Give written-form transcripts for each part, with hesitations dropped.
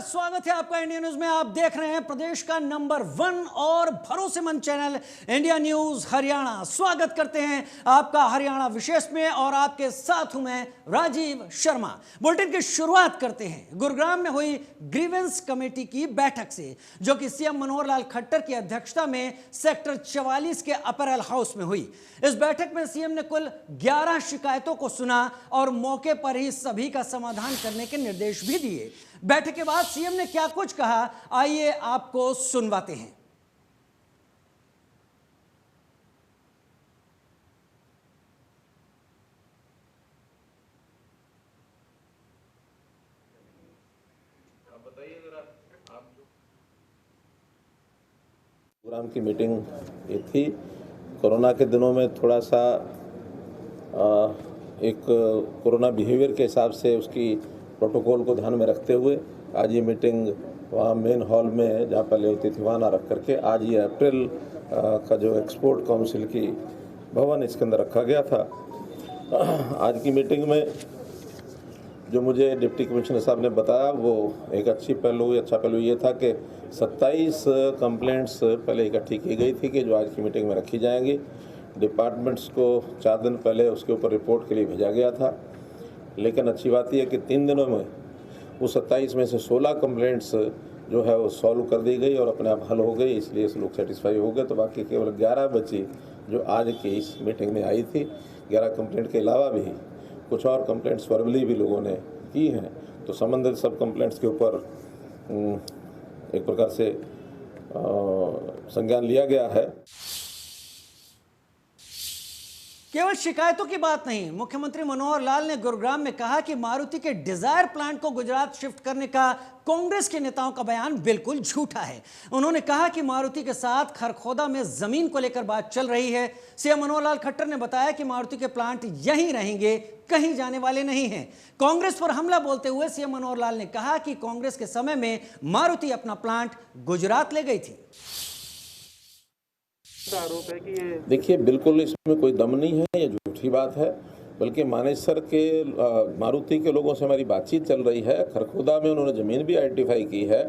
स्वागत है आपका इंडिया न्यूज में। आप देख रहे हैं प्रदेश का नंबर 1 और भरोसेमंद चैनल इंडिया न्यूज हरियाणा। स्वागत करते हैं आपका हरियाणा विशेष में और आपके साथ हूं मैं राजीव शर्मा। बुलेटिन की शुरुआत करते हैं गुरुग्राम में हुई ग्रीवेंस कमेटी की बैठक से, जो कि सीएम मनोहर लाल खट्टर की अध्यक्षता में सेक्टर 44 के अपेरल हाउस में हुई। इस बैठक में सीएम ने कुल 11 शिकायतों को सुना और मौके पर ही सभी का समाधान करने के निर्देश भी दिए। बैठक के बाद सीएम ने क्या कुछ कहा, आइए आपको सुनवाते हैं। प्रोग्राम की मीटिंग ये थी। कोरोना के दिनों में थोड़ा सा एक कोरोना बिहेवियर के हिसाब से उसकी प्रोटोकॉल को ध्यान में रखते हुए आज ये मीटिंग वहाँ मेन हॉल में, जहाँ पहले होती थी वहाँ ना रख करके, आज ये अप्रैल का जो एक्सपोर्ट काउंसिल की भवन इसके अंदर रखा गया था। आज की मीटिंग में जो मुझे डिप्टी कमिश्नर साहब ने बताया वो एक अच्छा पहलू ये था कि 27 कंप्लेंट्स पहले इकट्ठी की गई थी कि जो आज की मीटिंग में रखी जाएंगी। डिपार्टमेंट्स को 4 दिन पहले उसके ऊपर रिपोर्ट के लिए भेजा गया था, लेकिन अच्छी बात यह है कि 3 दिनों में वो 27 में से 16 कंप्लेंट्स जो है वो सॉल्व कर दी गई और अपने आप हल हो गई, इसलिए लोग सेटिस्फाई हो गए। तो बाकी केवल 11 बची जो आज की इस मीटिंग में आई थी। 11 कंप्लेंट के अलावा भी कुछ और कंप्लेंट्स वर्बली भी लोगों ने की हैं, तो संबंधित सब कंप्लेंट्स के ऊपर एक प्रकार से संज्ञान लिया गया है। केवल शिकायतों की बात नहीं, मुख्यमंत्री मनोहर लाल ने गुरुग्राम में कहा कि मारुति के डिजायर प्लांट को गुजरात शिफ्ट करने का कांग्रेस के नेताओं का बयान बिल्कुल झूठा है। उन्होंने कहा कि मारुति के साथ खरखोदा में जमीन को लेकर बात चल रही है। सीएम मनोहर लाल खट्टर ने बताया कि मारुति के प्लांट यहीं रहेंगे, कहीं जाने वाले नहीं हैं। कांग्रेस पर हमला बोलते हुए सीएम मनोहर लाल ने कहा कि कांग्रेस के समय में मारुति अपना प्लांट गुजरात ले गई थी। आरोप है कि ये देखिए, बिल्कुल इसमें कोई दम नहीं है, ये झूठी बात है। बल्कि मानेसर के मारुति के लोगों से हमारी बातचीत चल रही है। खरखोदा में उन्होंने ज़मीन भी आइडेंटिफाई की है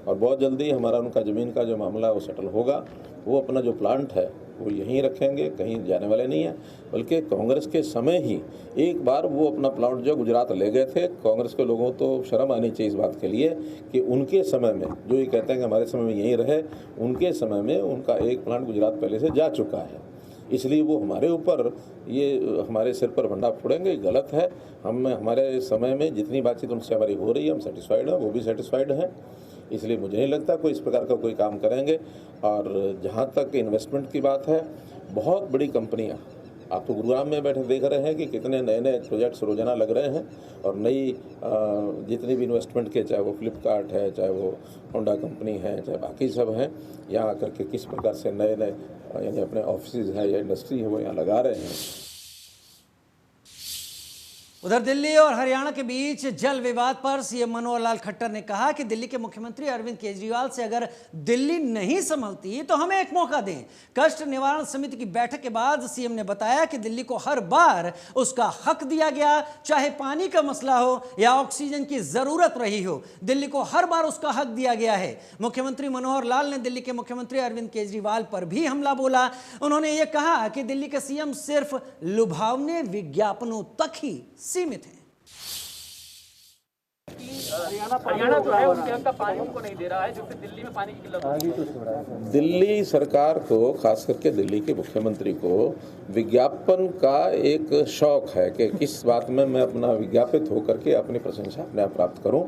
और बहुत जल्दी हमारा उनका ज़मीन का जो मामला है वो सेटल होगा। वो अपना जो प्लांट है वो यहीं रखेंगे, कहीं जाने वाले नहीं हैं। बल्कि कांग्रेस के समय ही एक बार वो अपना प्लांट जो गुजरात ले गए थे। कांग्रेस के लोगों तो शर्म आनी चाहिए इस बात के लिए कि उनके समय में, जो ये कहते हैं कि हमारे समय में यहीं रहे, उनके समय में उनका एक प्लांट गुजरात पहले से जा चुका है। इसलिए वो हमारे ऊपर ये हमारे सिर पर भंडा फोड़ेंगे, गलत है। हमारे समय में जितनी बातचीत उनसे हमारी हो रही है, हम सेटिस्फाइड हैं, वो भी सेटिस्फाइड हैं। इसलिए मुझे नहीं लगता कोई इस प्रकार का कोई काम करेंगे। और जहाँ तक इन्वेस्टमेंट की बात है, बहुत बड़ी कंपनियाँ, आप तो गुरुग्राम में बैठे देख रहे हैं कि कितने नए नए प्रोजेक्ट्स रोजाना लग रहे हैं। और नई जितनी भी इन्वेस्टमेंट के, चाहे वो फ्लिपकार्ट है, चाहे वो होंडा कंपनी है, चाहे बाकी सब हैं, यहाँ आकर के किस प्रकार से नए नए यानी अपने ऑफिस है या इंडस्ट्री है वो यहाँ लगा रहे हैं। उधर दिल्ली और हरियाणा के बीच जल विवाद पर सीएम मनोहर लाल खट्टर ने कहा कि दिल्ली के मुख्यमंत्री अरविंद केजरीवाल से अगर दिल्ली नहीं संभलती तो हमें एक मौका दें। कष्ट निवारण समिति की बैठक के बाद सीएम ने बताया कि दिल्ली को हर बार उसका हक दिया गया, चाहे पानी का मसला हो या ऑक्सीजन की जरूरत रही हो, दिल्ली को हर बार उसका हक दिया गया है। मुख्यमंत्री मनोहर लाल ने दिल्ली के मुख्यमंत्री अरविंद केजरीवाल पर भी हमला बोला। उन्होंने ये कहा कि दिल्ली के सीएम सिर्फ लुभावने विज्ञापनों तक ही सीमित है। हरियाणा जो है उनके यहाँ का पानी उनको नहीं दे रहा है, जो कि दिल्ली में पानी की किल्लत है। दिल्ली सरकार को, खास करके दिल्ली के मुख्यमंत्री को विज्ञापन का एक शौक है कि किस बात में मैं अपना विज्ञापित होकर के अपनी प्रशंसा अपने आप प्राप्त करूं।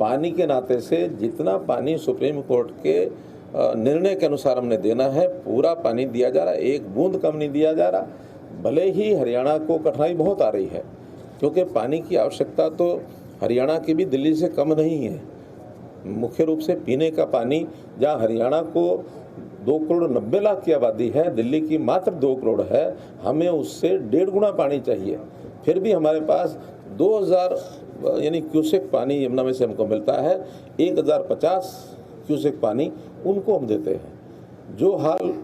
पानी के नाते से जितना पानी सुप्रीम कोर्ट के निर्णय के अनुसार हमने देना है, पूरा पानी दिया जा रहा है, एक बूंद कम नहीं दिया जा रहा। भले ही हरियाणा को कठिनाई बहुत आ रही है, क्योंकि पानी की आवश्यकता तो हरियाणा की भी दिल्ली से कम नहीं है। मुख्य रूप से पीने का पानी, जहाँ हरियाणा को 2 करोड़ 90 लाख की आबादी है, दिल्ली की मात्र 2 करोड़ है, हमें उससे 1.5 गुना पानी चाहिए। फिर भी हमारे पास 2000 यानी क्यूसेक पानी यमुना में से हमको मिलता है। 1050 क्यूसेक पानी उनको हम देते हैं। जो हाल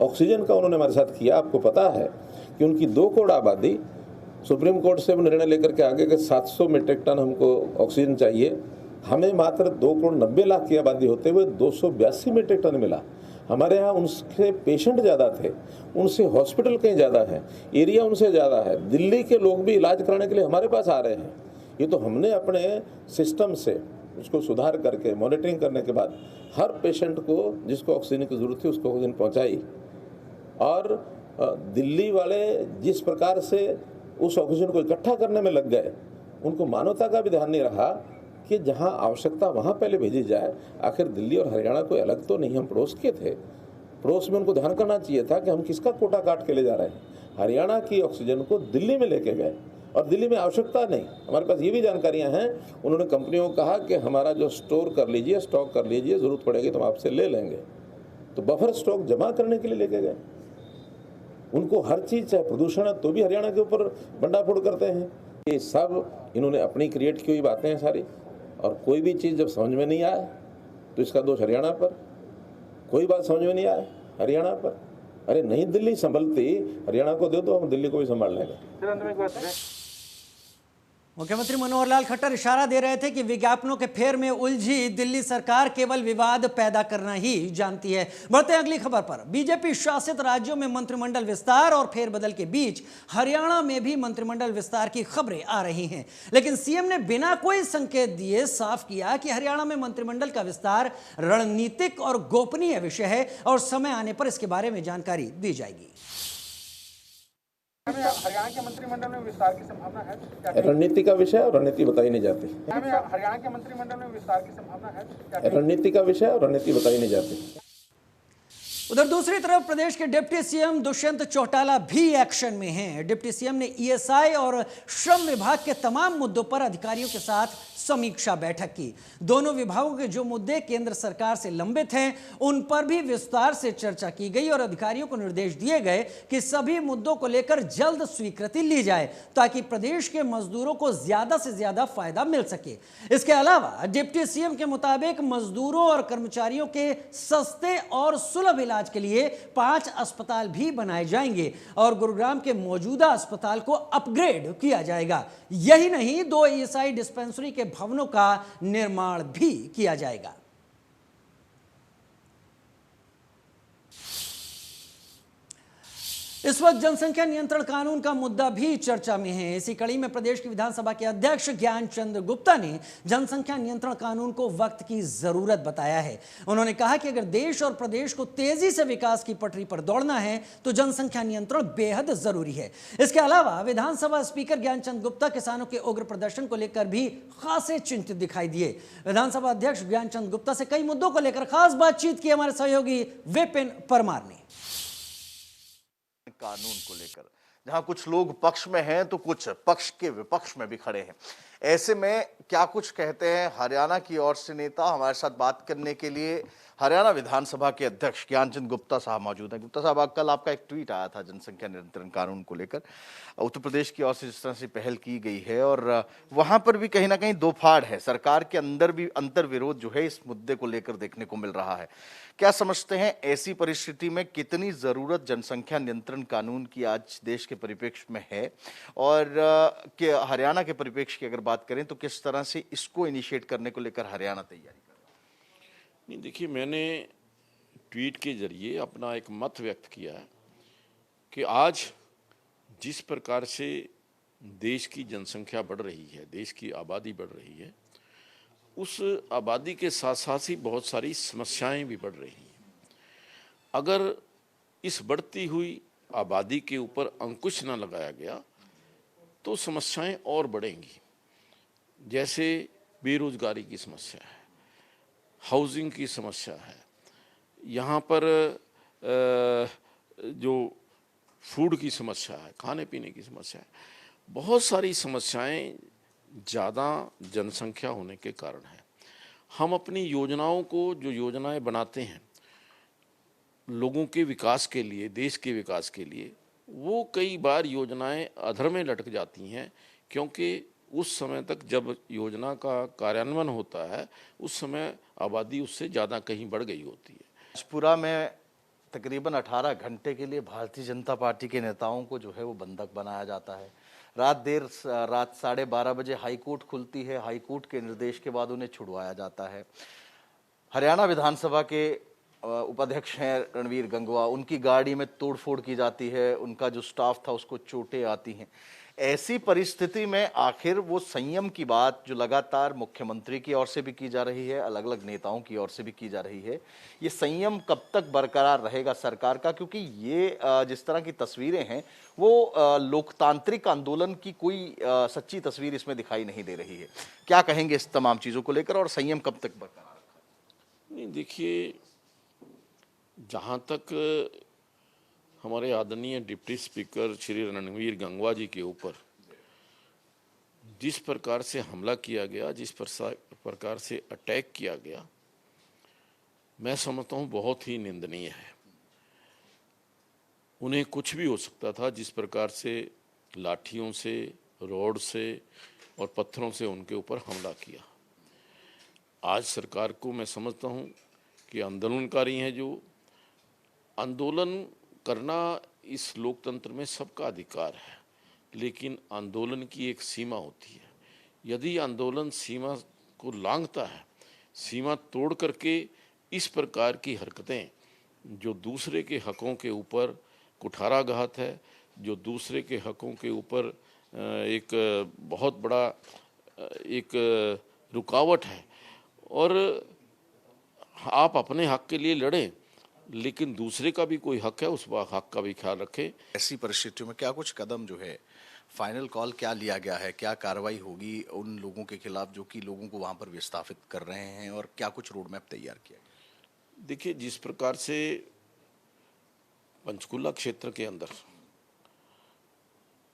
ऑक्सीजन का उन्होंने हमारे साथ किया, आपको पता है कि उनकी 2 करोड़ आबादी, सुप्रीम कोर्ट से निर्णय लेकर के आगे के 700 मीट्रिक टन हमको ऑक्सीजन चाहिए, हमें मात्र 2,90,00,000 की आबादी होते हुए 282 मीट्रिक टन मिला। हमारे यहाँ उनसे पेशेंट ज़्यादा थे, उनसे हॉस्पिटल कहीं ज़्यादा है, एरिया उनसे ज़्यादा है। दिल्ली के लोग भी इलाज कराने के लिए हमारे पास आ रहे हैं। ये तो हमने अपने सिस्टम से उसको सुधार करके मॉनिटरिंग करने के बाद हर पेशेंट को जिसको ऑक्सीजन की ज़रूरत थी उसको ऑक्सीजन पहुँचाई। और दिल्ली वाले जिस प्रकार से उस ऑक्सीजन को इकट्ठा करने में लग गए, उनको मानवता का भी ध्यान नहीं रहा कि जहां आवश्यकता वहां पहले भेजी जाए। आखिर दिल्ली और हरियाणा कोई अलग तो नहीं, हम पड़ोस के थे। पड़ोस में उनको ध्यान करना चाहिए था कि हम किसका कोटा काट के ले जा रहे हैं। हरियाणा की ऑक्सीजन को दिल्ली में लेके गए और दिल्ली में आवश्यकता नहीं। हमारे पास ये भी जानकारियां हैं, उन्होंने कंपनियों को कहा कि हमारा जो स्टोर कर लीजिए, स्टॉक कर लीजिए, ज़रूरत पड़ेगी तो हम आपसे ले लेंगे। तो बफर स्टॉक जमा करने के लिए लेके गए। उनको हर चीज़, चाहे प्रदूषण है तो भी हरियाणा के ऊपर बंडाफोड़ करते हैं। ये सब इन्होंने अपनी क्रिएट की हुई बातें हैं सारी। और कोई भी चीज़ जब समझ में नहीं आए तो इसका दोष हरियाणा पर। कोई बात समझ में नहीं आए हरियाणा पर। अरे नहीं दिल्ली संभलती, हरियाणा को दे दो, हम दिल्ली को भी संभाल लेंगे। मुख्यमंत्री मनोहर लाल खट्टर इशारा दे रहे थे कि विज्ञापनों के फेर में उलझी दिल्ली सरकार केवल विवाद पैदा करना ही जानती है। बढ़ते हैं अगली खबर पर। बीजेपी शासित राज्यों में मंत्रिमंडल विस्तार और फेरबदल के बीच हरियाणा में भी मंत्रिमंडल विस्तार की खबरें आ रही हैं, लेकिन सीएम ने बिना कोई संकेत दिए साफ किया कि हरियाणा में मंत्रिमंडल का विस्तार रणनीतिक और गोपनीय विषय है और समय आने पर इसके बारे में जानकारी दी जाएगी। हरियाणा के मंत्रिमंडल में विस्तार की संभावना है? रणनीति का विषय और रणनीति बताई नहीं जाती। हरियाणा के मंत्रिमंडल में विस्तार की संभावना है? रणनीति का विषय और रणनीति बताई नहीं जाती। उधर दूसरी तरफ प्रदेश के डिप्टी सीएम दुष्यंत चौटाला भी एक्शन में हैं। डिप्टी सीएम ने ईएसआई और श्रम विभाग के तमाम मुद्दों पर अधिकारियों के साथ समीक्षा बैठक की। दोनों विभागों के जो मुद्दे केंद्र सरकार से लंबित हैं, उन पर भी विस्तार से चर्चा की गई और अधिकारियों को निर्देश दिए गए कि सभी मुद्दों को लेकर जल्द स्वीकृति ली जाए ताकि प्रदेश के मजदूरों को ज्यादा से ज्यादा फायदा मिल सके। इसके अलावा डिप्टी सीएम के मुताबिक मजदूरों और कर्मचारियों के सस्ते और सुलभ इलाज के लिए 5 अस्पताल भी बनाए जाएंगे और गुरुग्राम के मौजूदा अस्पताल को अपग्रेड किया जाएगा। यही नहीं, 2 ईएसआई डिस्पेंसरी के भवनों का निर्माण भी किया जाएगा। इस वक्त जनसंख्या नियंत्रण कानून का मुद्दा भी चर्चा में है। इसी कड़ी में प्रदेश की विधानसभा के अध्यक्ष ज्ञानचंद गुप्ता ने जनसंख्या नियंत्रण कानून को वक्त की जरूरत बताया है। उन्होंने कहा कि अगर देश और प्रदेश को तेजी से विकास की पटरी पर दौड़ना है तो जनसंख्या नियंत्रण बेहद जरूरी है। इसके अलावा विधानसभा स्पीकर ज्ञानचंद गुप्ता किसानों के उग्र प्रदर्शन को लेकर भी खासे चिंतित दिखाई दिए। विधानसभा अध्यक्ष ज्ञानचंद गुप्ता से कई मुद्दों को लेकर खास बातचीत की हमारे सहयोगी विपिन परमार ने। कानून को लेकर जहां कुछ लोग पक्ष में हैं तो कुछ पक्ष के विपक्ष में भी खड़े हैं। ऐसे में क्या कुछ कहते हैं हरियाणा की ओर से नेता? हमारे साथ बात करने के लिए हरियाणा विधानसभा के अध्यक्ष ज्ञानचंद गुप्ता साहब मौजूद हैं। गुप्ता साहब, कल आपका एक ट्वीट आया था जनसंख्या नियंत्रण कानून को लेकर, उत्तर प्रदेश की ओर से जिस तरह से पहल की गई है और वहां पर भी कहीं ना कहीं दो फाड़ है, सरकार के अंदर भी अंतर विरोध जो है इस मुद्दे को लेकर देखने को मिल रहा है। क्या समझते हैं ऐसी परिस्थिति में कितनी जरूरत जनसंख्या नियंत्रण कानून की आज देश के परिप्रेक्ष्य में है, और कि हरियाणा के परिप्रेक्ष्य की अगर बात करें तो किस तरह से इसको इनिशिएट करने को लेकर हरियाणा तैयारी कर? नहीं, देखिए, मैंने ट्वीट के जरिए अपना एक मत व्यक्त किया है कि आज जिस प्रकार से देश की जनसंख्या बढ़ रही है, देश की आबादी बढ़ रही है, उस आबादी के साथ साथ ही बहुत सारी समस्याएं भी बढ़ रही हैं। अगर इस बढ़ती हुई आबादी के ऊपर अंकुश न लगाया गया तो समस्याएं और बढ़ेंगी। जैसे बेरोजगारी की समस्या है, हाउसिंग की समस्या है, यहाँ पर जो फूड की समस्या है, खाने पीने की समस्या है, बहुत सारी समस्याएं ज़्यादा जनसंख्या होने के कारण है। हम अपनी योजनाओं को, जो योजनाएं बनाते हैं लोगों के विकास के लिए, देश के विकास के लिए, वो कई बार योजनाएं अधर में लटक जाती हैं, क्योंकि उस समय तक जब योजना का कार्यान्वयन होता है उस समय आबादी उससे ज़्यादा कहीं बढ़ गई होती है। राजपुरा में तकरीबन 18 घंटे के लिए भारतीय जनता पार्टी के नेताओं को जो है वो बंधक बनाया जाता है। रात 12:30 बजे हाईकोर्ट खुलती है, हाईकोर्ट के निर्देश के बाद उन्हें छुड़वाया जाता है। हरियाणा विधानसभा के उपाध्यक्ष हैं रणवीर गंगवा, उनकी गाड़ी में तोड़फोड़ की जाती है, उनका जो स्टाफ था उसको चोटें आती हैं। ऐसी परिस्थिति में आखिर वो संयम की बात जो लगातार मुख्यमंत्री की ओर से भी की जा रही है, अलग अलग नेताओं की ओर से भी की जा रही है, ये संयम कब तक बरकरार रहेगा सरकार का? क्योंकि ये जिस तरह की तस्वीरें हैं वो लोकतांत्रिक आंदोलन की कोई सच्ची तस्वीर इसमें दिखाई नहीं दे रही है। क्या कहेंगे इस तमाम चीज़ों को लेकर और संयम कब तक बरकरार रखा? नहीं, देखिए, जहाँ तक हमारे आदरणीय डिप्टी स्पीकर श्री रणवीर गंगवा जी के ऊपर जिस प्रकार से हमला किया गया, जिस प्रकार से अटैक किया गया, मैं समझता हूँ बहुत ही निंदनीय है। उन्हें कुछ भी हो सकता था। जिस प्रकार से लाठियों से, रोड से और पत्थरों से उनके ऊपर हमला किया, आज सरकार को मैं समझता हूँ कि आंदोलनकारी हैं, जो आंदोलन करना इस लोकतंत्र में सबका अधिकार है, लेकिन आंदोलन की एक सीमा होती है। यदि आंदोलन सीमा को लांघता है, सीमा तोड़ करके इस प्रकार की हरकतें जो दूसरे के हकों के ऊपर कुठाराघात है, जो दूसरे के हकों के ऊपर एक बहुत बड़ा एक रुकावट है, और आप अपने हक के लिए लड़ें लेकिन दूसरे का भी कोई हक है, उस हक का भी ख्याल रखें। ऐसी परिस्थितियों में क्या कुछ कदम जो है, फाइनल कॉल क्या लिया गया है, क्या कार्रवाई होगी उन लोगों के खिलाफ जो कि लोगों को वहां पर विस्थापित कर रहे हैं, और क्या कुछ रोड मैप तैयार किया गया? देखिए, जिस प्रकार से पंचकुला क्षेत्र के अंदर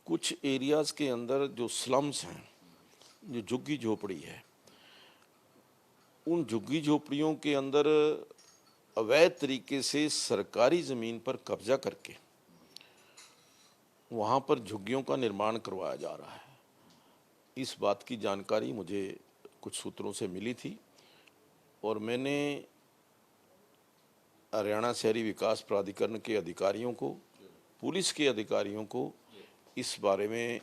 कुछ एरियाज के अंदर जो स्लम्स हैं, जो झुग्गी झोपड़ी है, उन झुग्गी झोपड़ियों के अंदर अवैध तरीके से सरकारी ज़मीन पर कब्जा करके वहाँ पर झुग्गियों का निर्माण करवाया जा रहा है। इस बात की जानकारी मुझे कुछ सूत्रों से मिली थी और मैंने हरियाणा शहरी विकास प्राधिकरण के अधिकारियों को, पुलिस के अधिकारियों को इस बारे में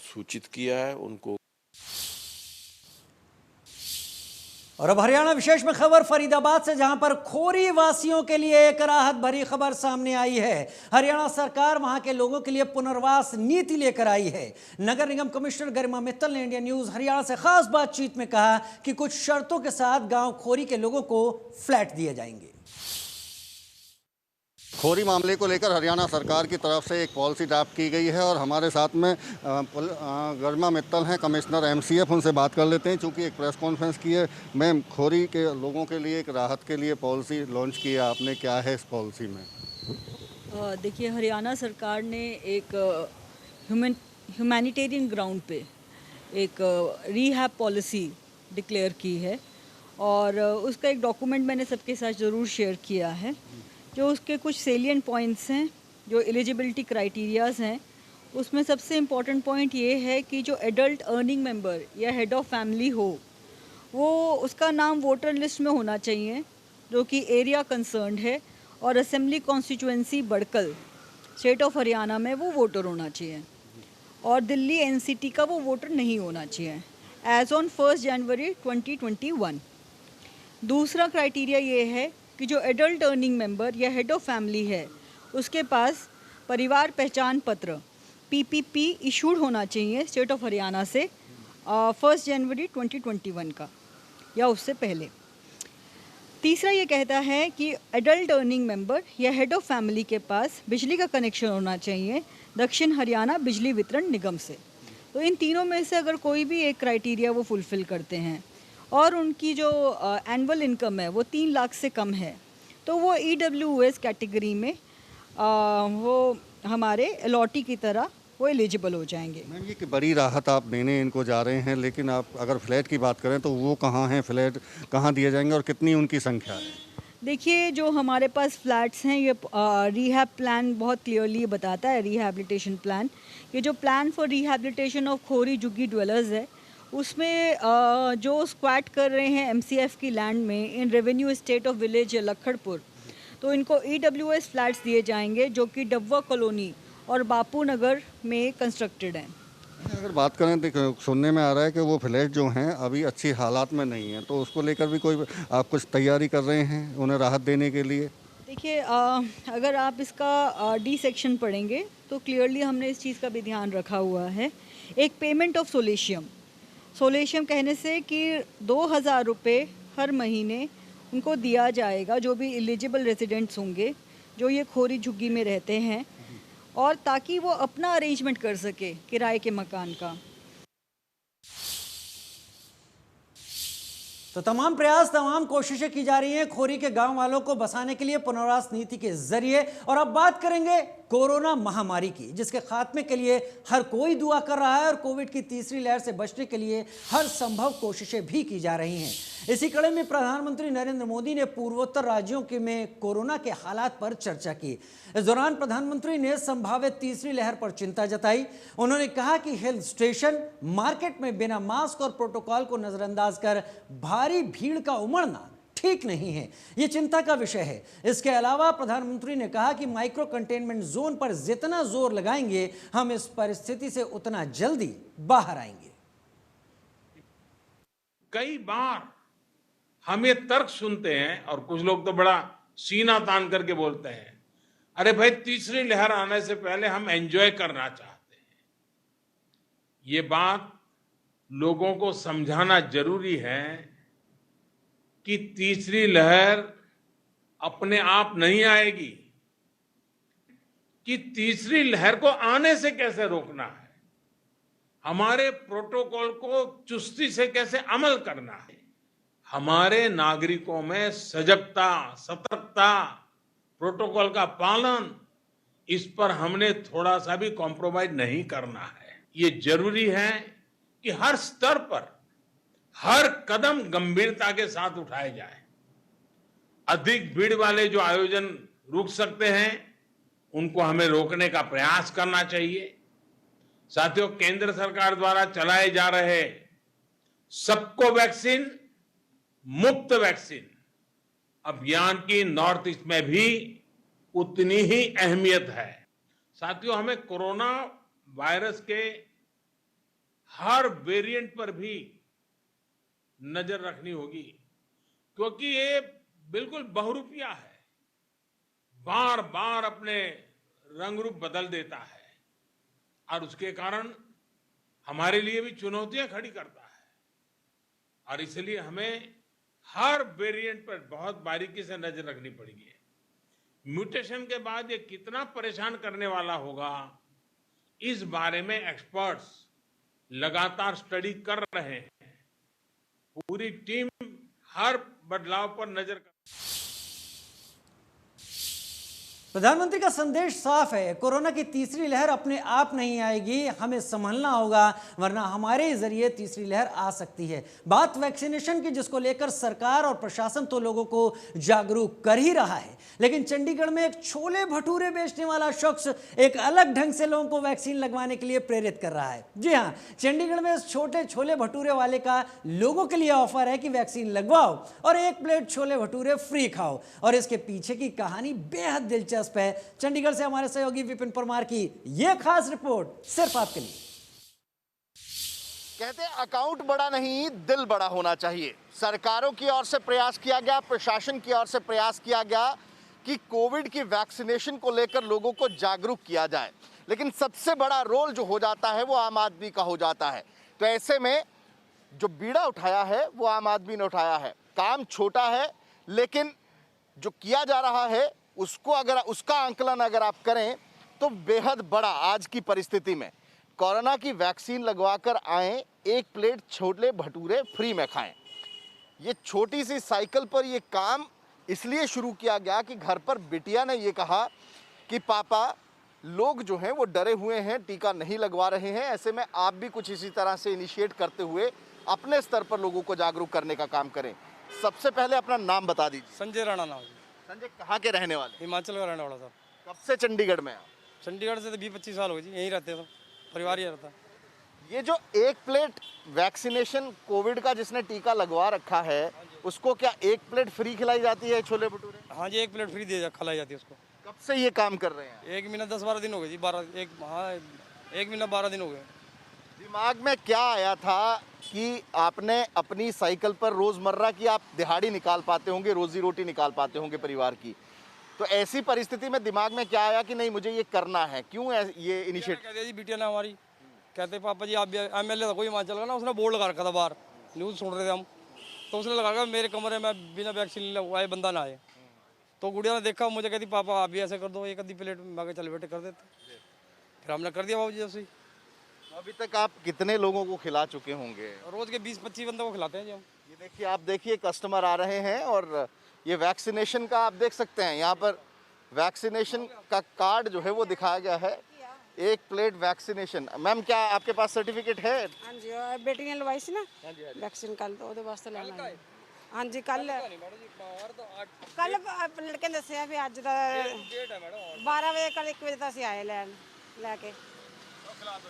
सूचित किया है उनको। और अब हरियाणा विशेष में खबर फरीदाबाद से, जहां पर खोरी वासियों के लिए एक राहत भरी खबर सामने आई है। हरियाणा सरकार वहां के लोगों के लिए पुनर्वास नीति लेकर आई है। नगर निगम कमिश्नर गरिमा मित्तल ने इंडिया न्यूज हरियाणा से खास बातचीत में कहा कि कुछ शर्तों के साथ गांव खोरी के लोगों को फ्लैट दिए जाएंगे। खोरी मामले को लेकर हरियाणा सरकार की तरफ से एक पॉलिसी ड्राफ्ट की गई है और हमारे साथ में गरिमा मित्तल हैं, कमिश्नर MCF, उनसे बात कर लेते हैं। चूँकि एक प्रेस कॉन्फ्रेंस की है, मैम, खोरी के लोगों के लिए एक राहत के लिए पॉलिसी लॉन्च की है आपने, क्या है इस पॉलिसी में? देखिए, हरियाणा सरकार ने एक ह्यूमैनिटेरियन ग्राउंड पे एक रीहैब पॉलिसी डिक्लेयर की है और उसका एक डॉक्यूमेंट मैंने सबके साथ ज़रूर शेयर किया है। जो उसके कुछ सेलिएंट पॉइंट्स हैं, जो एलिजिबिलिटी क्राइटेरियाज़ हैं, उसमें सबसे इम्पॉर्टेंट पॉइंट ये है कि जो एडल्ट अर्निंग मेंबर या हेड ऑफ़ फैमिली हो, वो उसका नाम वोटर लिस्ट में होना चाहिए, जो कि एरिया कंसर्न्ड है, और assembly constituency Badkal state of Haryana में वो वोटर होना चाहिए, और दिल्ली NCT का वो वोटर नहीं होना चाहिए एज ऑन 1 जनवरी 2021। दूसरा क्राइटेरिया ये है कि जो एडल्ट अर्निंग मेंबर या हेड ऑफ फैमिली है, उसके पास परिवार पहचान पत्र PPP इशूड होना चाहिए स्टेट ऑफ हरियाणा से 1 जनवरी 2021 का या उससे पहले। तीसरा ये कहता है कि एडल्ट अर्निंग मेंबर या हेड ऑफ फैमिली के पास बिजली का कनेक्शन होना चाहिए दक्षिण हरियाणा बिजली वितरण निगम से। तो इन तीनों में से अगर कोई भी एक क्राइटेरिया वो फुलफ़िल करते हैं और उनकी जो एनुअल इनकम है वो 3 लाख से कम है, तो वो EWS कैटेगरी में वो हमारे अलॉटी की तरह वो एलिजिबल हो जाएंगे। मैम, ये कि बड़ी राहत आप देने इनको जा रहे हैं, लेकिन आप अगर फ्लैट की बात करें तो वो कहाँ हैं, फ्लैट कहाँ दिए जाएंगे और कितनी उनकी संख्या है? देखिए, जो हमारे पास फ्लैट्स हैं, ये रीहैब प्लान बहुत क्लियरली बताता है, रिहैबिलिटेशन प्लान। ये जो प्लान फॉर रिहैबिलिटेशन ऑफ खोरी झुग्गी ड्वेलर्स है, उसमें जो स्क्वाट कर रहे हैं MCF की लैंड में in revenue state of village Lakharpur, तो इनको EWS फ्लैट्स दिए जाएंगे जो कि डब्बा कॉलोनी और बापू नगर में कंस्ट्रक्टेड हैं। अगर बात करें तो सुनने में आ रहा है कि वो फ्लैट जो हैं अभी अच्छी हालात में नहीं हैं, तो उसको लेकर भी कोई आप कुछ तैयारी कर रहे हैं उन्हें राहत देने के लिए? देखिए, अगर आप इसका डी सेक्शन पढ़ेंगे तो क्लियरली हमने इस चीज़ का भी ध्यान रखा हुआ है। एक पेमेंट ऑफ सोलेशियम कहने से कि 2000 रुपये हर महीने उनको दिया जाएगा, जो भी एलिजिबल रेजिडेंट्स होंगे जो ये खोरी झुग्गी में रहते हैं, और ताकि वो अपना अरेंजमेंट कर सके किराए के मकान का। तो तमाम प्रयास, तमाम कोशिशें की जा रही हैं खोरी के गांव वालों को बसाने के लिए पुनर्वास नीति के जरिए। और अब बात करेंगे कोरोना महामारी की, जिसके खात्मे के लिए हर कोई दुआ कर रहा है और कोविड की तीसरी लहर से बचने के लिए हर संभव कोशिशें भी की जा रही हैं। इसी कड़ी में प्रधानमंत्री नरेंद्र मोदी ने पूर्वोत्तर राज्यों के में कोरोना के हालात पर चर्चा की। इस दौरान प्रधानमंत्री ने संभावित तीसरी लहर पर चिंता जताई। उन्होंने कहा कि हिल स्टेशन, मार्केट में बिना मास्क और प्रोटोकॉल को नजरअंदाज कर भारी भीड़ का उमड़ना ठीक नहीं है, ये चिंता का विषय है। इसके अलावा प्रधानमंत्री ने कहा कि माइक्रो कंटेनमेंट जोन पर जितना जोर लगाएंगे, हम इस परिस्थिति से उतना जल्दी बाहर आएंगे। कई बार हम ये तर्क सुनते हैं और कुछ लोग तो बड़ा सीना तान करके बोलते हैं, अरे भाई तीसरी लहर आने से पहले हम एंजॉय करना चाहते हैं। ये बात लोगों को समझाना जरूरी है कि तीसरी लहर अपने आप नहीं आएगी, कि तीसरी लहर को आने से कैसे रोकना है, हमारे प्रोटोकॉल को चुस्ती से कैसे अमल करना है, हमारे नागरिकों में सजगता, सतर्कता, प्रोटोकॉल का पालन, इस पर हमने थोड़ा सा भी कॉम्प्रोमाइज नहीं करना है। ये जरूरी है कि हर स्तर पर हर कदम गंभीरता के साथ उठाए जाए। अधिक भीड़ वाले जो आयोजन रुक सकते हैं, उनको हमें रोकने का प्रयास करना चाहिए। साथियों, केंद्र सरकार द्वारा चलाए जा रहे सबको वैक्सीन, मुफ्त वैक्सीन अभियान की नॉर्थ ईस्ट में भी उतनी ही अहमियत है। साथियों, हमें कोरोना वायरस के हर वेरिएंट पर भी नजर रखनी होगी, क्योंकि ये बिल्कुल बहुरूपिया है, बार बार अपने रंग रूप बदल देता है और उसके कारण हमारे लिए भी चुनौतियां खड़ी करता है। और इसलिए हमें हर वेरिएंट पर बहुत बारीकी से नजर रखनी पड़ेगी। म्यूटेशन के बाद ये कितना परेशान करने वाला होगा, इस बारे में एक्सपर्ट्स लगातार स्टडी कर रहे हैं। पूरी टीम हर बदलाव पर नजर कर। प्रधानमंत्री का संदेश साफ है, कोरोना की तीसरी लहर अपने आप नहीं आएगी, हमें संभलना होगा, वरना हमारे जरिए तीसरी लहर आ सकती है। बात वैक्सीनेशन की, जिसको लेकर सरकार और प्रशासन तो लोगों को जागरूक कर ही रहा है, लेकिन चंडीगढ़ में एक छोले भटूरे बेचने वाला शख्स एक अलग ढंग से लोगों को वैक्सीन लगवाने के लिए प्रेरित कर रहा है। जी हाँ, चंडीगढ़ में इस छोटे छोले भटूरे वाले का लोगों के लिए ऑफर है कि वैक्सीन लगवाओ और 1 प्लेट छोले भटूरे फ्री खाओ। और इसके पीछे की कहानी बेहद दिलचस्प है। चंडीगढ़ से हमारे सहयोगी विपिन परमार की यह खास रिपोर्ट सिर्फ आपके लिए। कहते हैं अकाउंट बड़ा नहीं, दिल बड़ा होना चाहिए। सरकारों की ओर से प्रयास किया गया, प्रशासन की ओर से प्रयास किया गया कि कोविड की वैक्सीनेशन को लेकर लोगों को जागरूक किया जाए, लेकिन सबसे बड़ा रोल जो हो जाता है वो आम आदमी का हो जाता है। तो ऐसे में जो बीड़ा उठाया है वो आम आदमी ने उठाया है। काम छोटा है, लेकिन जो किया जा रहा है उसको अगर उसका आंकलन अगर आप करें तो बेहद बड़ा। आज की परिस्थिति में कोरोना की वैक्सीन लगवाकर आए, 1 प्लेट छोले भटूरे फ्री में खाएं। ये छोटी सी साइकिल पर ये काम इसलिए शुरू किया गया कि घर पर बिटिया ने ये कहा कि पापा, लोग जो हैं वो डरे हुए हैं, टीका नहीं लगवा रहे हैं, ऐसे में आप भी कुछ इसी तरह से इनिशिएट करते हुए अपने स्तर पर लोगों को जागरूक करने का काम करें। सबसे पहले अपना नाम बता दीजिए। संजय राणा नाम। संजय, कहाँ के रहने वाले? हिमाचल का रहने वाला सर। कब से चंडीगढ़ में आप? चंडीगढ़ से तो 20-25 साल हो गए जी, यहीं रहते हैं, परिवार ही रहता। ये जो 1 प्लेट वैक्सीनेशन कोविड का जिसने टीका लगवा रखा है, उसको क्या एक प्लेट फ्री खिलाई जाती है छोले भटूरे? हाँ जी, 1 प्लेट फ्री खिलाई जाती है उसको। कब से ये काम कर रहे हैं? 1 महीना 10-12 दिन हो गए जी। 1 महीना 12 दिन हो गए। दिमाग में क्या आया था कि आपने अपनी साइकिल पर रोजमर्रा की आप दिहाड़ी निकाल पाते होंगे, रोजी रोटी निकाल पाते होंगे परिवार की, तो ऐसी परिस्थिति में दिमाग में क्या आया कि नहीं मुझे ये करना है? क्यों ये इनिशिएटिव? कहते जी बिटिया ने हमारी, कहते पापा जी आप भी MLA था कोई हिमाचल का ना, उसने बोर्ड लगा रखा था बाहर, न्यूज़ सुन रहे थे हम, तो उसने लगा रखा मेरे कमरे में बिना वैक्सीन लगवाए बंदा ना आए। तो गुड़िया ने देखा, मुझे कहती पापा आप भी ऐसे कर दो, 1 आधी प्लेट। मैं चल बेटे कर देते, फिर हमने कर दिया बाबू जी ऐसे ही। अभी तक आप कितने लोगों को खिला चुके होंगे? रोज के 20-25 बंदों को खिलाते हैं जी हम। ये देखिए, आप देखिए कस्टमर आ रहे हैं और ये वैक्सीनेशन का आप देख सकते हैं, यहाँ पर वैक्सीनेशन का कार्ड जो है वो दिखाया गया है। 1 प्लेट वैक्सीनेशन। मैम क्या आपके पास सर्टिफिकेट है? हाँ जी, और बेटी ने लवाई सी ना वैक्सीन कल, तो ਉਹਦੇ ਵਾਸਤੇ ਲੈਣਾ ਹੈ। हाँ जी, कल लड़के ने दसिया भी ਅੱਜ ਦਾ 12 ਵਜੇ ਕੱਲ 1 ਵਜੇ ਤਾਂ ਅਸੀਂ ਆਏ ਲੈ ਕੇ।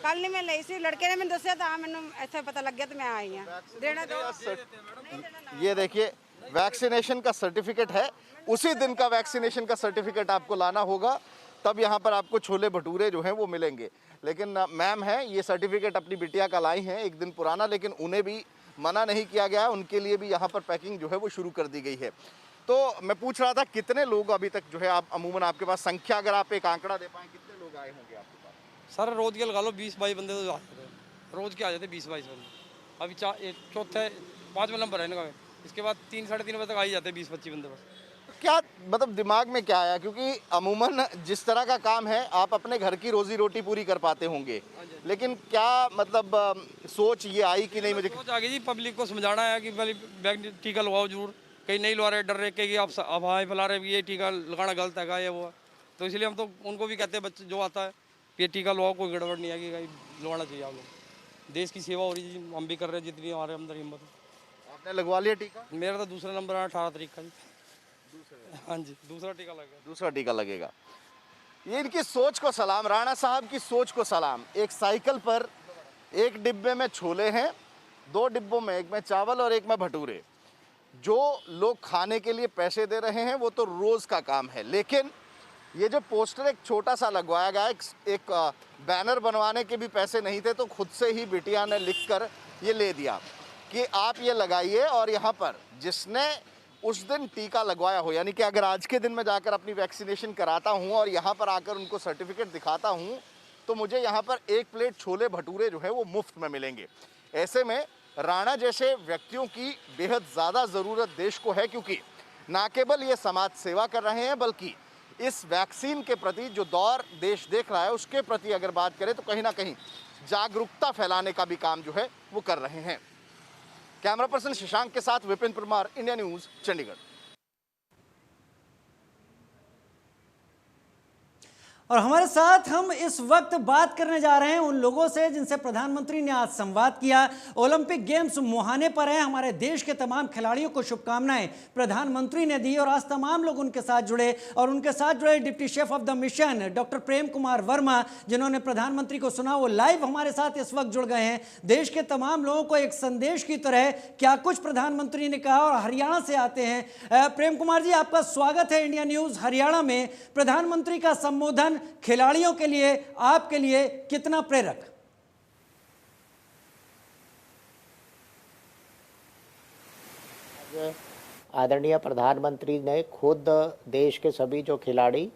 ਕੱਲ ਨਹੀਂ ਮੈਂ ਲਈ ਸੀ, लड़के ने ਮੈਨੂੰ ਦੱਸਿਆ ਤਾਂ ਮੈਨੂੰ ਇੱਥੇ ਪਤਾ ਲੱਗਿਆ ਤੇ मैं आई हाँ। देना दो। ये देखिए वैक्सीनेशन का सर्टिफिकेट है, उसी दिन का वैक्सीनेशन का सर्टिफिकेट आपको लाना होगा, तब यहाँ पर आपको छोले भटूरे जो हैं वो मिलेंगे। लेकिन मैम है ये सर्टिफिकेट अपनी बिटिया का लाई हैं 1 दिन पुराना, लेकिन उन्हें भी मना नहीं किया गया, उनके लिए भी यहाँ पर पैकिंग जो है वो शुरू कर दी गई है। तो मैं पूछ रहा था कितने लोग अभी तक जो है आप अमूमन आपके पास संख्या, अगर आप एक आंकड़ा दे पाएँ कितने लोग आए होंगे आपके पास? सर रोज के लगा लो 20-22 बंदे तो आते थे, रोज के आ जाते 20-22 बंदे। अभी चौथे 5वां नंबर है इनका, इसके बाद 3-3:30 बजे तक आ ही जाते 20-25 बंदे बस। क्या मतलब दिमाग में क्या आया? क्योंकि अमूमन जिस तरह का काम है आप अपने घर की रोजी रोटी पूरी कर पाते होंगे, लेकिन क्या मतलब सोच ये आई कि नहीं मुझे सोच आ गई जी, पब्लिक को समझाना है कि भाई टीका लगवाओ जरूर, कहीं नहीं लगा रहे, डर रहे कि आप अफवाहें फैला रहे ये टीका लगाना गलत है ये वो। तो इसलिए हम तो उनको भी कहते हैं बच्चे जो आता है ये टीका लगवाओ, कोई गड़बड़ नहीं है कि लगवाना चाहिए। आप लोग देश की सेवा हो रही है, हम भी कर रहे हैं जितनी हमारे अंदर हिम्मत है। आपने लगवा लिया टीका? मेरा तो दूसरा नंबर है 18 तारीख का जी। हाँ जी, दूसरा टीका लगेगा। ये इनकी सोच को सलाम, राणा साहब की सोच को सलाम। एक साइकिल पर 1 डिब्बे में छोले हैं, 2 डिब्बों में, एक में चावल और एक में भटूरे। जो लोग खाने के लिए पैसे दे रहे हैं वो तो रोज का काम है, लेकिन ये जो पोस्टर एक छोटा सा लगवाया गया, एक बैनर बनवाने के भी पैसे नहीं थे, तो खुद से ही बिटिया ने लिखकर ये ले दिया कि आप ये लगाइए, और यहाँ पर जिसने उस दिन टीका लगवाया हो, यानी कि अगर आज के दिन मैं जाकर अपनी वैक्सीनेशन कराता हूँ और यहाँ पर आकर उनको सर्टिफिकेट दिखाता हूँ, तो मुझे यहाँ पर 1 प्लेट छोले भटूरे जो है वो मुफ्त में मिलेंगे। ऐसे में राणा जैसे व्यक्तियों की बेहद ज़्यादा ज़रूरत देश को है, क्योंकि ना केवल ये समाज सेवा कर रहे हैं, बल्कि इस वैक्सीन के प्रति जो दौर देश देख रहा है उसके प्रति अगर बात करें तो कहीं ना कहीं जागरूकता फैलाने का भी काम जो है वो कर रहे हैं। कैमरा पर्सन शशांक के साथ विपिन परमार, इंडिया न्यूज, चंडीगढ़। और हमारे साथ हम इस वक्त बात करने जा रहे हैं उन लोगों से जिनसे प्रधानमंत्री ने आज संवाद किया। ओलंपिक गेम्स मुहाने पर हैं, हमारे देश के तमाम खिलाड़ियों को शुभकामनाएं प्रधानमंत्री ने दी और आज तमाम लोग उनके साथ जुड़े, और उनके साथ जुड़े deputy chief of the mission doctor Prem Kumar Verma, जिन्होंने प्रधानमंत्री को सुना, वो लाइव हमारे साथ इस वक्त जुड़ गए हैं। देश के तमाम लोगों को एक संदेश की तरह क्या कुछ प्रधानमंत्री ने कहा, और हरियाणा से आते हैं प्रेम कुमार जी, आपका स्वागत है इंडिया न्यूज हरियाणा में। प्रधानमंत्री का संबोधन खिलाड़ियों के लिए, आपके लिए कितना प्रेरक? आदरणीय प्रधानमंत्री ने खुद देश के सभी जो खिलाड़ी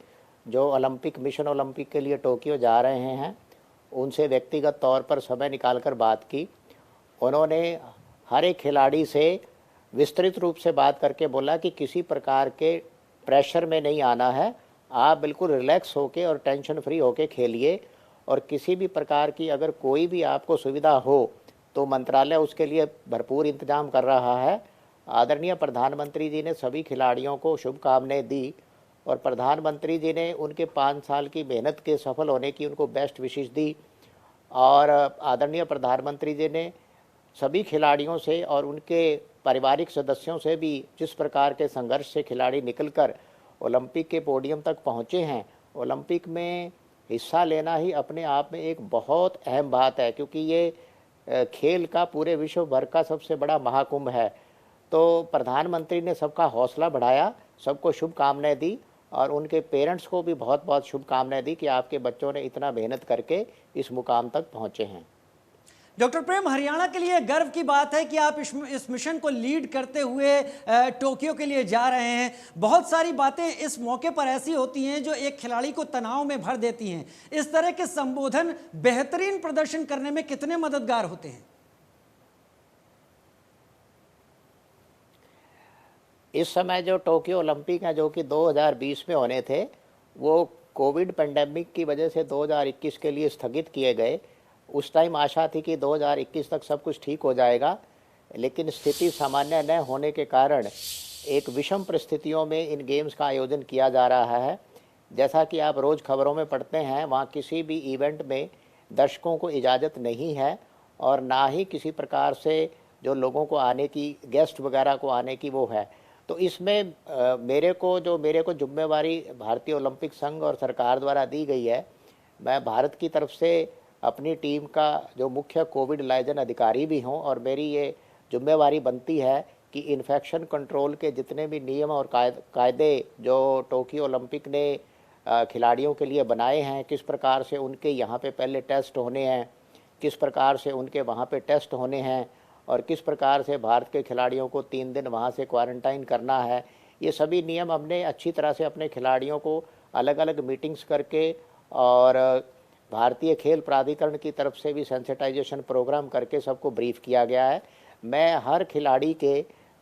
जो ओलंपिक मिशन ओलंपिक के लिए टोक्यो जा रहे हैं उनसे व्यक्तिगत तौर पर समय निकालकर बात की। उन्होंने हर एक खिलाड़ी से विस्तृत रूप से बात करके बोला कि किसी प्रकार के प्रेशर में नहीं आना है, आप बिल्कुल रिलैक्स होके और टेंशन फ्री होके खेलिए, और किसी भी प्रकार की अगर कोई भी आपको सुविधा हो तो मंत्रालय उसके लिए भरपूर इंतजाम कर रहा है। आदरणीय प्रधानमंत्री जी ने सभी खिलाड़ियों को शुभकामनाएं दी, और प्रधानमंत्री जी ने उनके 5 साल की मेहनत के सफल होने की उनको बेस्ट विशेष दी। और आदरणीय प्रधानमंत्री जी ने सभी खिलाड़ियों से और उनके पारिवारिक सदस्यों से भी जिस प्रकार के संघर्ष से खिलाड़ी निकलकर ओलंपिक के पोडियम तक पहुँचे हैं, ओलंपिक में हिस्सा लेना ही अपने आप में एक बहुत अहम बात है, क्योंकि ये खेल का पूरे विश्व भर का सबसे बड़ा महाकुंभ है। तो प्रधानमंत्री ने सबका हौसला बढ़ाया, सबको शुभकामनाएं दी और उनके पेरेंट्स को भी बहुत बहुत शुभकामनाएं दी कि आपके बच्चों ने इतना मेहनत करके इस मुकाम तक पहुंचे हैं। डॉक्टर प्रेम, हरियाणा के लिए गर्व की बात है कि आप इस मिशन को लीड करते हुए टोक्यो के लिए जा रहे हैं। बहुत सारी बातें इस मौके पर ऐसी होती हैं जो एक खिलाड़ी को तनाव में भर देती हैं। इस तरह के संबोधन बेहतरीन प्रदर्शन करने में कितने मददगार होते हैं? इस समय जो टोक्यो ओलंपिक हैं जो कि 2020 में होने थे, वो कोविड पेंडेमिक की वजह से 2021 के लिए स्थगित किए गए। उस टाइम आशा थी कि 2021 तक सब कुछ ठीक हो जाएगा, लेकिन स्थिति सामान्य न होने के कारण एक विषम परिस्थितियों में इन गेम्स का आयोजन किया जा रहा है। जैसा कि आप रोज़ खबरों में पढ़ते हैं, वहाँ किसी भी इवेंट में दर्शकों को इजाज़त नहीं है और ना ही किसी प्रकार से जो लोगों को आने की, गेस्ट वगैरह को आने की वो है। तो इसमें मेरे को जिम्मेवारी भारतीय ओलंपिक संघ और सरकार द्वारा दी गई है। मैं भारत की तरफ से अपनी टीम का जो मुख्य कोविड लाइजन अधिकारी भी हूं और मेरी ये जिम्मेवारी बनती है कि इन्फेक्शन कंट्रोल के जितने भी नियम और कायदे जो टोक्यो ओलंपिक ने खिलाड़ियों के लिए बनाए हैं, किस प्रकार से उनके यहाँ पे पहले टेस्ट होने हैं, किस प्रकार से उनके वहाँ पे टेस्ट होने हैं और किस प्रकार से भारत के खिलाड़ियों को 3 दिन वहाँ से क्वारंटाइन करना है, ये सभी नियम हमने अच्छी तरह से अपने खिलाड़ियों को अलग अलग मीटिंग्स करके और भारतीय खेल प्राधिकरण की तरफ से भी सेंसिटाइजेशन प्रोग्राम करके सबको ब्रीफ किया गया है। मैं हर खिलाड़ी के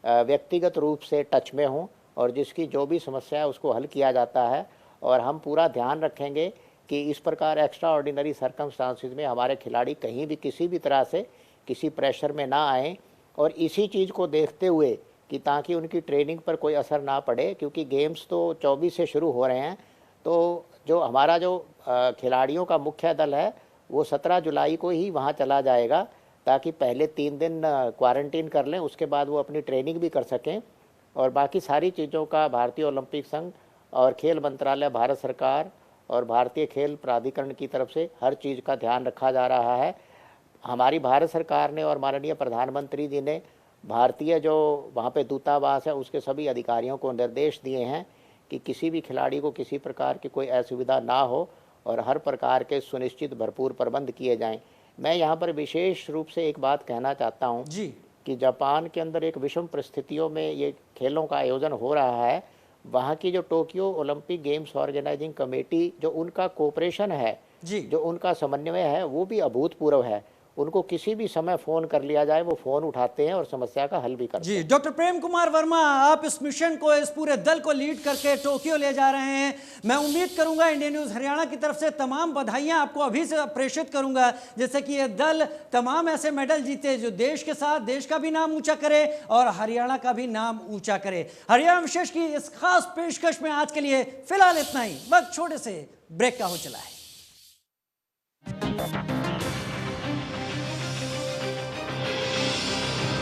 व्यक्तिगत रूप से टच में हूं और जिसकी जो भी समस्या है उसको हल किया जाता है और हम पूरा ध्यान रखेंगे कि इस प्रकार एक्स्ट्रा ऑर्डिनरी सर्कमस्टांसिस में हमारे खिलाड़ी कहीं भी किसी भी तरह से किसी प्रेशर में ना आए और इसी चीज़ को देखते हुए कि ताकि उनकी ट्रेनिंग पर कोई असर ना पड़े, क्योंकि गेम्स तो 24 से शुरू हो रहे हैं। तो जो हमारा जो खिलाड़ियों का मुख्य दल है वो 17 जुलाई को ही वहाँ चला जाएगा ताकि पहले 3 दिन क्वारंटीन कर लें, उसके बाद वो अपनी ट्रेनिंग भी कर सकें और बाकी सारी चीज़ों का भारतीय ओलंपिक संघ और खेल मंत्रालय, भारत सरकार और भारतीय खेल प्राधिकरण की तरफ से हर चीज़ का ध्यान रखा जा रहा है। हमारी भारत सरकार ने और माननीय प्रधानमंत्री जी ने भारतीय जो वहाँ पे दूतावास है उसके सभी अधिकारियों को निर्देश दिए हैं कि किसी भी खिलाड़ी को किसी प्रकार की कोई असुविधा ना हो और हर प्रकार के सुनिश्चित भरपूर प्रबंध किए जाएं। मैं यहाँ पर विशेष रूप से एक बात कहना चाहता हूँ कि जापान के अंदर एक विषम परिस्थितियों में ये खेलों का आयोजन हो रहा है। वहाँ की जो Tokyo Olympic games organising committee, जो उनका कोऑपरेशन है, जो उनका समन्वय है, वो भी अभूतपूर्व है। उनको किसी भी समय फ़ोन कर लिया जाए, वो फ़ोन उठाते हैं और समस्या का हल भी करते हैं। डॉक्टर प्रेम कुमार वर्मा, आप इस मिशन को, इस पूरे दल को लीड करके टोक्यो ले जा रहे हैं। मैं उम्मीद करूंगा, इंडिया न्यूज़ हरियाणा की तरफ से तमाम बधाइयां आपको अभी से प्रेषित करूंगा, जैसे कि ये दल तमाम ऐसे मेडल जीते जो देश के साथ देश का भी नाम ऊंचा करे और हरियाणा का भी नाम ऊंचा करे। हरियाणा विशेष की इस खास पेशकश में आज के लिए फिलहाल इतना ही। वक्त छोटे से ब्रेक का हो चला है।